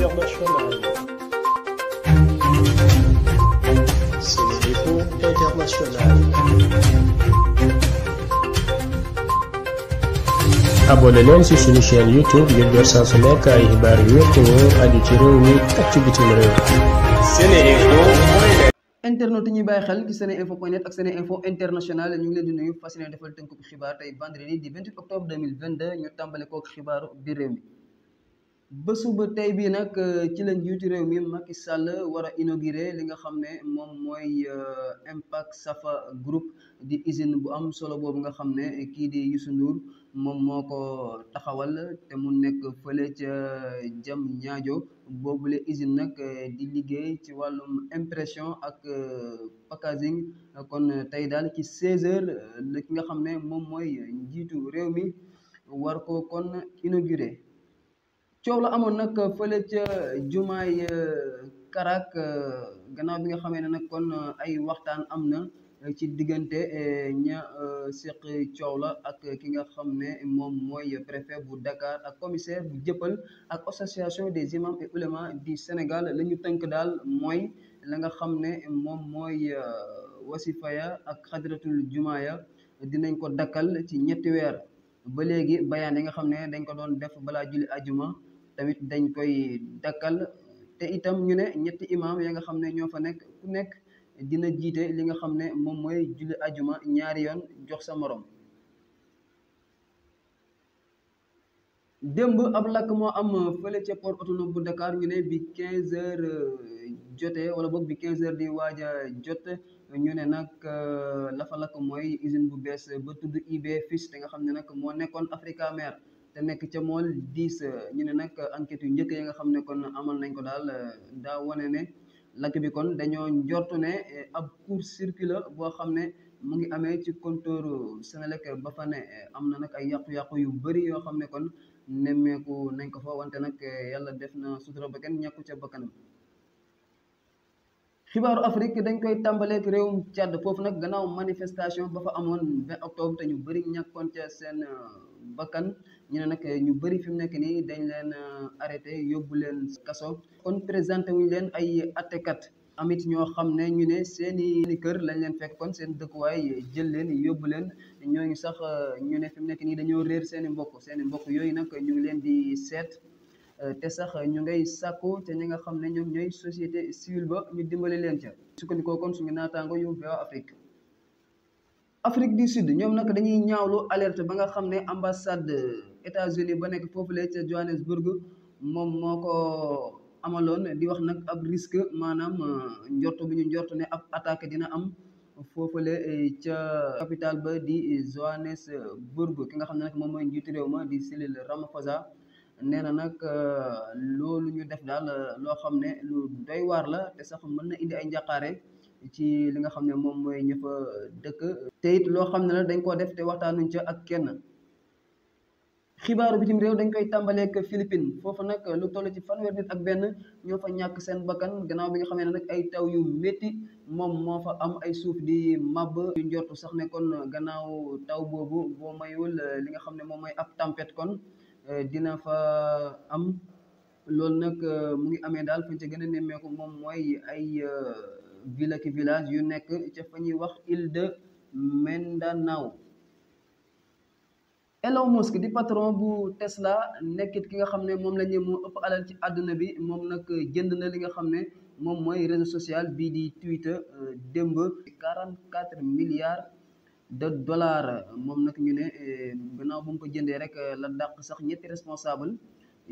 internationale. SeneInfo International. abonné leen ci suñu chaîne YouTube ngir jot saa su nekk ay xibaar yu wér te wóor aju ci réew mi ak ci bitim réew. SeneInfo. internet yi ñuy bàyyi xel ci seneinfo.net ak SeneInfo International ñu ngi leen di nuyu fas yéene defal tënk bu xibaar tey vendredi di 28 octobre 2022 ñu tàmbale kook xibaaru biir réew mi. ba suba tey bii nag ci la njiitu réew mi Macky Sall war a inauguré li nga xam ne moom mooy Impact Safa Group di usine bu am solo boobu nga xam ne kii di Youssou Ndour moom moo ko taxawal te mu nekk fële ca Diamniadio boobule usine nag di liggéey ci wàllum impression ak packaging kon tey daal ci 16h la ki nga xam ne moom mooy njiitu réew mi war ko kon inauguré. coow la amoon nag fële ca jumaay Karak gannaaw bi nga xamee ne nag kon ay waxtaan am na ci diggante ña seq coow la ak ki nga xam ne moom mooy préfet bu Dakar ak commissaire bu Jëppal ak association des imams et oulémas du Sénégal la ñu tënk daal mooy la nga xam ne moom mooy wasifaya ak xadratul jumaaya dinañ ko dakkal ci ñetti weer ba léegi bayaan yi nga xam ne dañ ko doon def balaa julli ajuma tamit dañ koy dakkal te itam ñu ne ñetti imam ya nga xam ne ñoo fa nekk ku nekk dina jiite li nga xam ne moom mooy julli ajuma ñaari yoon jox sa morom. démb ab lakk moo am fële ca port autonome bu Dakar ñu ne bi 15h jotee wala boog bi 15h di waaj a jot ñu ne nag la fa lakk mooy usine bu bees ba tudd IB Fils te nga xam ne nag moo nekkoon Africa Mer te nekk ca mool 10 ñu ne nag enquête yu njëkk yi nga xam ne kon amal nañ ko daal daa wane ne lakk bi kon dañoo njortu ne ab court-circuit boo xam ne mu ngi amee ci compteur Senelec ba fa ne am na nag ay yàqu-yàqu yu bëri yoo xam ne kon nemmeeku nañ ko fa wante nag yàlla def na sutura ba kenn ñàkku ca bakkanam. xibaaru Afrique dañ koy tàmbaleek réewum Tchad foofu nag gannaaw manifestation ba fa amoon 20 octobre te ñu bëri ñàkkoon ca seen bakkan ñu ne nag ñu bëri fi mu nekk nii dañ leen arrêté yóbbu leen kaso kon présenté wuñu leen ay attekat amit ñoo xam ne ñu ne seeni kër lañ leen fekk kon seen dëkkuwaay jël leen yóbbu leen ñooñu sax ñu ne fi mu nekk nii dañoo réer seeni mbokk yooyu nag ñu ngi leen di seet te sax ñu ngay sàkku te ñi nga xam ne ñoom ñooy société civile ba ñu dimbali leen ca sukkandikoo kon suñu naataango yu VOA Afrique du Sud ñoom nag dañuy ñaawlu alerte ba nga xam ne ambassade États-Unis ba nekk foofule ca Johannesburg moom moo ko amaloon di wax nag ab risque maanaam njort bu ñu njort ne ab attaque dina am foofule ca capitale ba di Johannesburg ki nga xam ne nag moom mooy njiitu réew ma di Cyril Ramaphosa nee na nag loolu ñu def daal loo xam ne lu doy waar la te sax mën na indi ay njàqaare ci li nga xam ne moom mooy ña fa dëkk te it loo xam ne la dañ koo def te waxtaanuñ ca ak kenn. xibaaru bitim réew dañ koy tàmbaleek Philippines foofu nag lu toll ci 1 nit ak benn ñoo fa ñàkk seen bakkan gannaaw bi nga xamee ne nag ay taw yu métti moom moo fa am ay suuf di màbb yu njortu sax ne kon gannaaw taw boobu boo mayul li nga xam ne moom mooy ab tempête kon dina fa am loolu nag mu ngi amee daal fañ ca gën a nemmeeku moom mooy ay ville ak village yu nekk ca fa ñuy wax île de Mindanao. Elon Musk di patron bu Tesla nekkit ki nga xam ne moom la ñu moo ëpp alal ci àdduna bi moom nag jënd na li nga xam ne moom mooy réseau social bii di Twitter démb 44 milliards de dollars moom nag ñu ne gannaaw bu mu ko jëndee rek la dàq sax ñetti responsable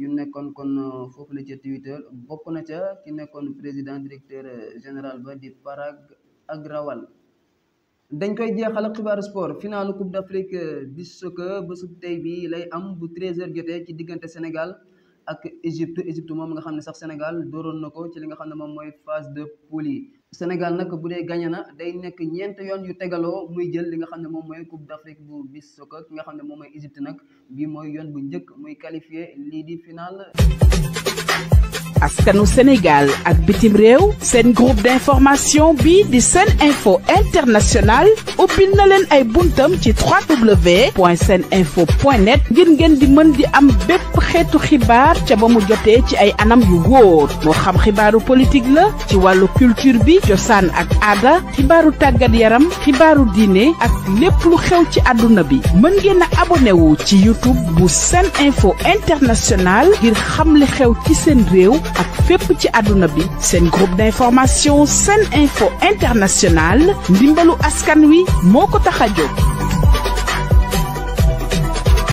yu nekkoon kon foofu la ca Twitter bokk na ca ki nekkoon président directeur général ba di Parag Agrawal. dañ koy jeexal ak xibaaru sport finalu coupe d'Afrique bi soccer ba su tey bi lay am bu 13h jotee ci diggante Sénégal ak Égypte moom nga xam ne sax Sénégal dooroon na ko ci li nga xam ne moom mooy phase de poule yi Sénégal nag bu dee gagné na day nekk ñeent yoon yu tegaloo muy jël li nga xam ne moom mooy Coupe d'Afrique bu beach soccer ki nga xam ne moom mooy Égypte nag bii mooy yoon bu njëkk muy qualifié lii di final. askanu Sénégal ak bitim réew seen groupe d'information bi di Sen Info International ubbil na leen ay buntam ci www.seninfo.net ngir ngeen di mën di am bépp xeetu xibaar ca ba mu jotee ci ay anam yu wóor moo xam xibaaru politique la ci wàllu culture bi cosaan ak aada xibaaru tàggat yaram xibaaru diine ak lépp lu xew ci àdduna bi mën ngeen a abonné wu ci YouTube bu Sen Info International ngir xam li xew ci seen réew ak fépp ci àdduna bi seen groupe d'information Sen Info International ndimbalu askan wi moo ko tax a jóg.